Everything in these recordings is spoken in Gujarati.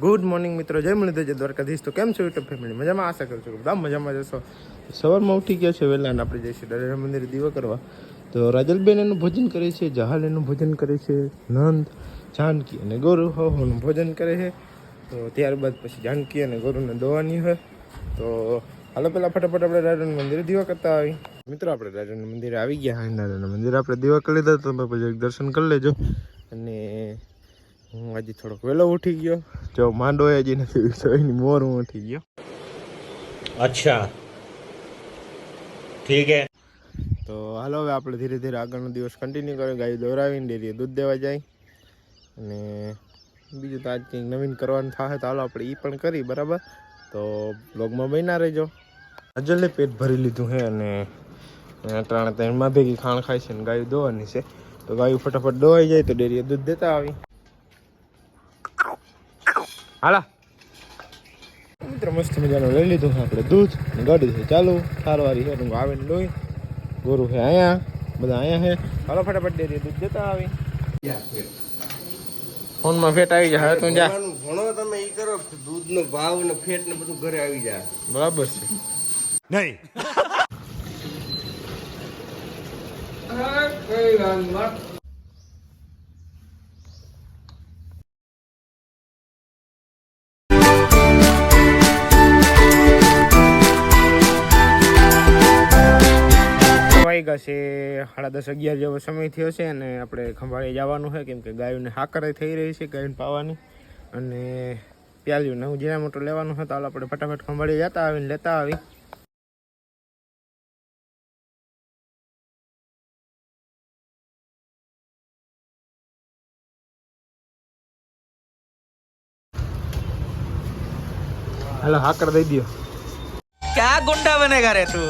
ગુડ મોર્નિંગ મિત્રો, જય મુરલીધર, જય દ્વારકાધીશ. તો કેમ છો યુટ્યુબ ફેમિલી? મજામાં? આશા કરું છું કે બધા મજામાં જશો. સવારમાં ઉઠી ગયા છે વહેલા અને આપણે જઈશું દરિયા મંદિરે દીવો કરવા. તો રાજલબેન એનું ભોજન કરે છે, જહાલ એનું ભોજન કરે છે, નંદ, જાનકી અને ગોરુ હોનું ભોજન કરે છે. તો ત્યારબાદ પછી જાનકી અને ગોરુને દોવાની હોય. તો હાલો પહેલાં ફટાફટ આપણે રાજાનું મંદિરે દીવા કરતા આવી. મિત્રો આપણે રાજાનું મંદિરે આવી ગયા. રાજાના મંદિરે આપણે દીવા કરી લીધા. તો તમે પછી દર્શન કરી લેજો. અને હું આજે થોડોક વહેલો ઉઠી ગયો. જો માંડો હજી નથી મોર હું ઉઠી ગયો. અચ્છા ઠીક હે. તો હાલો હવે આપણે ધીરે ધીરે આગળનો દિવસ કન્ટિન્યુ કરીએ. ગાય દોરાવીને ડેરીએ દૂધ દેવા જાય. અને બીજું તો આજ કંઈક નવીન કરવાનું થાય તો હાલો આપણે એ પણ કરી બરાબર. તો બ્લોગમાં બન્યા રહેજો. અજલે પેટ ભરી લીધું છે અને ત્રણે ત્રણમાં ભેગી ખાણ ખાય છે ને ગાયું દોવાની છે. તો ગાયું ફટાફટ દોવાઈ જાય તો ડેરીએ દૂધ દેતા આવી. હાલા મિત્રો મસ્ત મજાનું લઈ લીધું છે આપણે દૂધ. ગાડી છે ચાલુ ઠારવારી છે આવે ને લોહી. ગોરું છે અહીંયા, બધા અહીંયા છે. હાલો ફટાફટ ડેરીએ દૂધ દેતા આવી. ફોનમાં ફેટ આવી જાય. હવે તું જા ભણો તમે ઈ કરો, દૂધનો ભાવ ને ફેટ ને બધું ઘરે આવી જાય. બરાબર છે. નહીં વાગ્યા છે 10:30-11 જેવો સમય થયો છે અને આપણે ખંભાળીએ જવાનું છે કેમ કે ગાયોને હાકર થઈ રહી છે ગાયોને પાવાની. અને પ્યાલ્યું નવું જીરા મોટર લેવાનું હતું. હાલ આપણે ફટાફટ ખંભાળીએ જતા આવીને લેતા આવી. હાલો હાકર દઈ દો. क्या गुंडा बनेगा रे तू?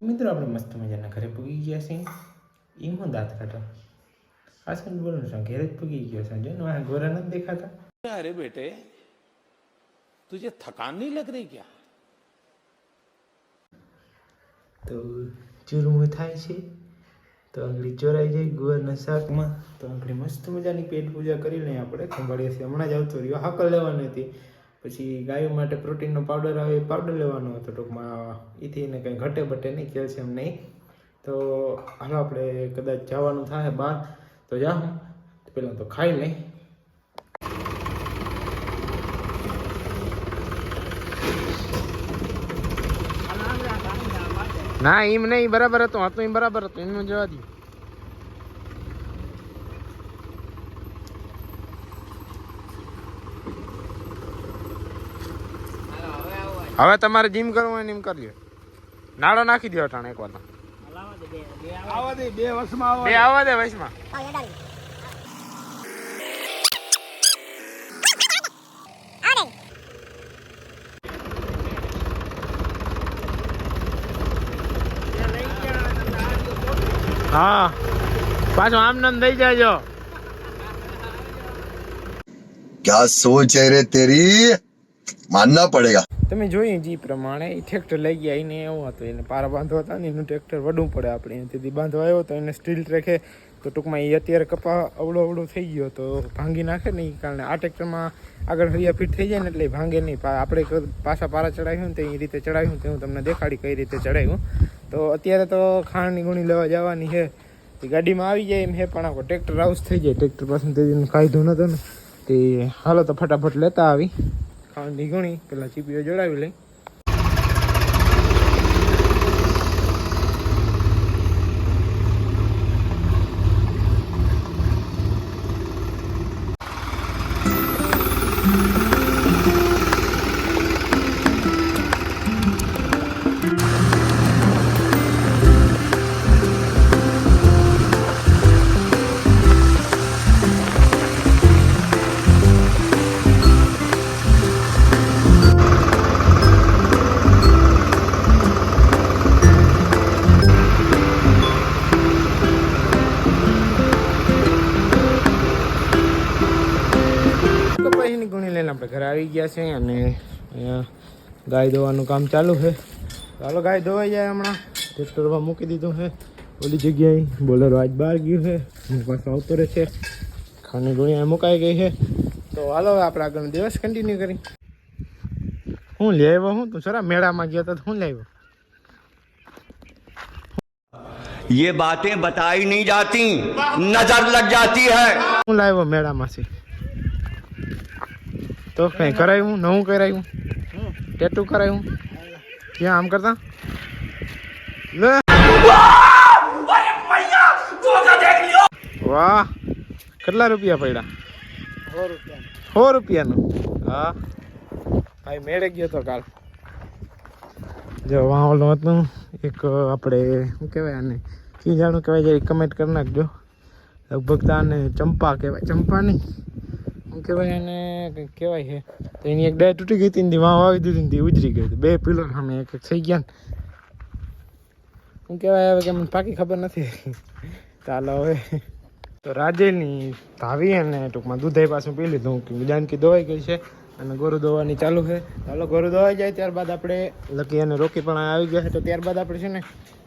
મિત્રો આપણે મસ્ત મજાના ઘરે પૂગી ગયા છે. એમાં દાંત કાઢો ખાસ કરીને બોલું છું ઘેરે જ પૂગી ગયો છે. જો ને ગોરા નથી દેખાતા. अरे बेटे तुझे थकान नहीं लग रही क्या? તો ચૂરમું થાય છે તો આંગળી ચોરાઈ જાય ગુવારના શાકમાં. તો આંગળી મસ્ત મજાની પેટ પૂજા કરી લઈએ આપણે. ખંભાળીએથી હમણાં જ આવતો રહ્યો. હાકર લેવાની હતી. પછી ગાયો માટે પ્રોટીનનો પાવડર આવે એ પાવડર લેવાનો હતો. ટૂંકમાં એથી એને કંઈ ઘટે બટે નહીં, કેલ્શિયમ નહીં. તો હાલો આપણે કદાચ જવાનું થાય બહાર તો જાઉં. પહેલાં તો ખાઈ લઈ. ના એમ નહીં, બરાબર હતું હતું એમ બરાબર હતું. એમનું જવા દઉં. હવે તમારે જીમ કરવું હોય ને એમ કરી લ્યો. નાળો નાખી દો અટાણે એક વાર. आवा दे 2 વર્ષમાં આવા બે આવવા દે વયસમાં. હા પાછું આમ નામ દઈ જાજો. क्या सोच है रे तेरी, मानना पड़ेगा. તમે જોઈએ જે પ્રમાણે એ ટ્રેક્ટર લઈ ગયા. એને એવું હતું એને પારા બાંધવા હતા ને એનું ટ્રેક્ટર વડવું પડે આપણે. તેથી બાંધવા આવ્યો તો એને સ્ટીલ ટ્રેકે. તો ટૂંકમાં એ અત્યારે કપા અવળો થઈ ગયો તો ભાંગી નાખે ને. એ કારણે આ ટ્રેક્ટરમાં આગળ હરિયા ફીટ થઈ જાય ને એટલે ભાંગે નહીં. આપણે પાછા પારા ચડાવ્યું ને તો એ રીતે ચડાવ્યું તે હું તમને દેખાડી કઈ રીતે ચડાવ્યું. તો અત્યારે તો ખાંડની ગુણી લેવા જવાની છે. એ ગાડીમાં આવી જાય એમ છે પણ આખો ટ્રેક્ટર હાઉસ થઈ જાય. ટ્રેક્ટર પાસે કાયદો નહોતો ને તે હાલો તો ફટાફટ લેતા આવી ખાંડની ગુણી. પેલા ચીપીઓ જોડાવી લઈ. આપણે ઘરે આવી ગયા છે અને અહીંયા ગાય દોવાનું કામ ચાલુ છે. ચાલો ગાય ધોવાઈ જાય હમણાં ટ્રેક્ટરમાં મૂકી દીધું છે ઓલી જગ્યાએ. બોલેરો આજ બહાર ગયું છે, હું પાછો આવતો રહે છે. ખાની ગુણિયા મુકાઈ ગઈ છે. તો હાલો હવે આપણે આગળનો દિવસ કન્ટિન્યુ કરી. હું લઈ આવ્યો હું તું સરા મેળામાં ગયો તો હું લઈ આવ્યો? ये बातें बताई नहीं जाती, नजर लग जाती है. હું લાવ્યો મેળામાંથી તો કઈ કરાયું? નવું કરાયું? ટેટુ કરાયું? ક્યાં આમ કરતા લે. વાહ, કેટલા રૂપિયા પડ્યા? 100 રૂપિયાનું. હા ભાઈ મેળે ગયો તો કાલ. જો વાહ ઓલું હતું એક આપણે શું કહેવાય આને કી જાણું કહેવાય જરી કમેન્ટ કરી નાખજો. લગભગ તો આને ચંપા કહેવાય. ચંપા નહીં શું કહેવાય એને કંઈક કહેવાય છે. તો એની એક ડાય તૂટી ગઈ હતી ને વાહ વાવી દીધી ને ઉજરી ગઈ હતી. 2 પિલર સામે એક થઈ ગયા ને શું કહેવાય હવે કે મને પાકી ખબર નથી. ચાલો હવે તો રાજેની ભાવી અને ટૂંકમાં દૂધાઈ પાછું પી લીધું કે જાનકી દોવાઈ ગઈ છે અને ગોરું દોવાની ચાલુ છે. ચાલો ગોરું દોવાઈ જાય ત્યારબાદ આપણે લકી અને રોકી પણ આવી ગયા છે. તો ત્યારબાદ આપણે છે ને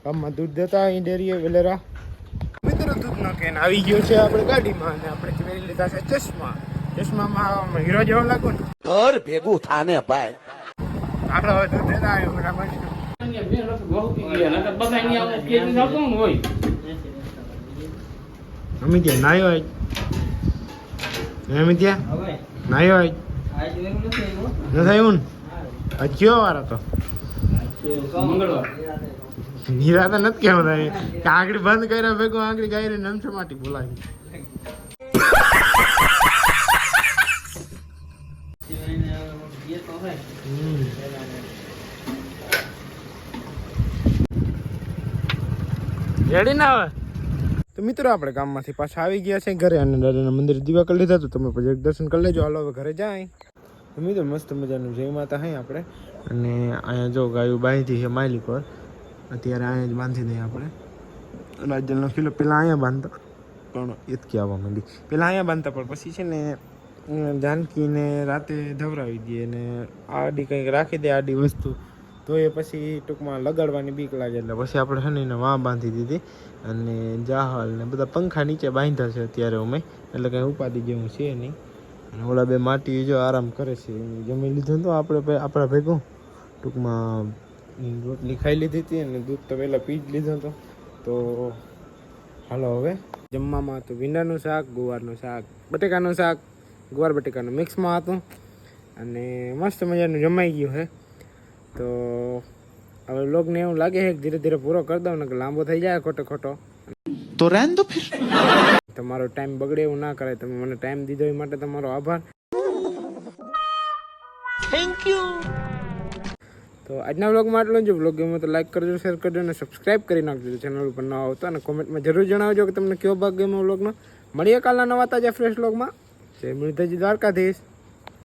ગામમાં દૂધ દેતા અહીં ડેરીએ વેલેરા. મિત્રો દૂધનો કેન આવી ગયો છે આપણે ગાડીમાં અને આપણે પહેરી લીધા છે ચશ્મા. ચશ્મામાં હીરો જેવો લાગુ ને. घर भेगू थाने पाए. ચાલો હવે દૂધ દેતા આવ્યો બરાબર. અમે ત્યાં નાયો આજ અમે ત્યાં નાયો આજ નથી આવ્યું ને આજ કયો વાર હતો? નિરાતા નથી કેવું થાય કે આંગળી બંધ કર્યા ભેગું આંગળી ગાય નમસો માટી બોલાવી. રેડી ના હવે તો મિત્રો આપણે ગામમાંથી પાછા આવી ગયા છે ઘરે અને દાદાના મંદિરે દીવા કરી લીધા. તો તમે પછી એક દર્શન કરી લેજો. હાલો હવે ઘરે જાય. તો મિત્રો મસ્ત મજાનું જય માતા અહીં આપણે અને અહીંયા જો ગાયું બાંધી છે માલિક પર. અત્યારે અહીંયા જ બાંધી દઈએ આપણે. રાજલનો કિલો પહેલાં અહીંયા બાંધતા પણ એતકી આવવા માંડી. પહેલાં અહીંયા બાંધતા પણ પછી છે ને જાનકીને રાતે ધવરાવી દઈએ ને આડી કંઈક રાખી દે આડી વસ્તુ તો એ પછી ટૂંકમાં લગાડવાની બીક લાગે એટલે પછી આપણે છે ને એને વાં બાંધી દીધી. અને જાહલ ને બધા પંખા નીચે બાંધ્યા છે અત્યારે અમે એટલે કંઈ ઉપાધિ જેવું છે નહીં. અને ઓલા 2 માટી જો આરામ કરે છે. જમી લીધું તો આપણે આપણા ભેગું ટૂંકમાં રોટલી ખાઈ લીધી હતી અને દૂધ તો પહેલાં પી જ લીધું હતો. તો હાલો હવે જમવામાં તો ભીંડાનું શાક, ગુવારનું શાક, બટેકાનું શાક, ગુવાર બટેકાનું મિક્સમાં હતું અને મસ્ત મજાનું જમાઈ ગયું છે. તો હવે લોગને એવું લાગે છે કે ધીરે ધીરે પૂરો કરી દઉં ને કે લાંબો થઈ જાય ખોટો. तो रहने दो फिर. તમારો ટાઈમ બગડે એવું ના કરે. તમે મને ટાઈમ દીધો એ માટે તમારો આભાર. Thank you. તો આજના વ્લોગમાં આટલું જ. વ્લોગ ગમ્યો તો લાઈક કરજો, શેર કરજો અને સબસ્ક્રાઈબ કરી નાખજો ચેનલ ઉપર ન આવતો. અને કોમેન્ટમાં જરૂર જણાવજો કે તમને કયો ભાગ ગમ્યો વ્લોગનો. મળીએ કાલના નવા તાજા ફ્રેશ વ્લોગમાં. જય મુરલીધરજી દ્વારકાધીશ.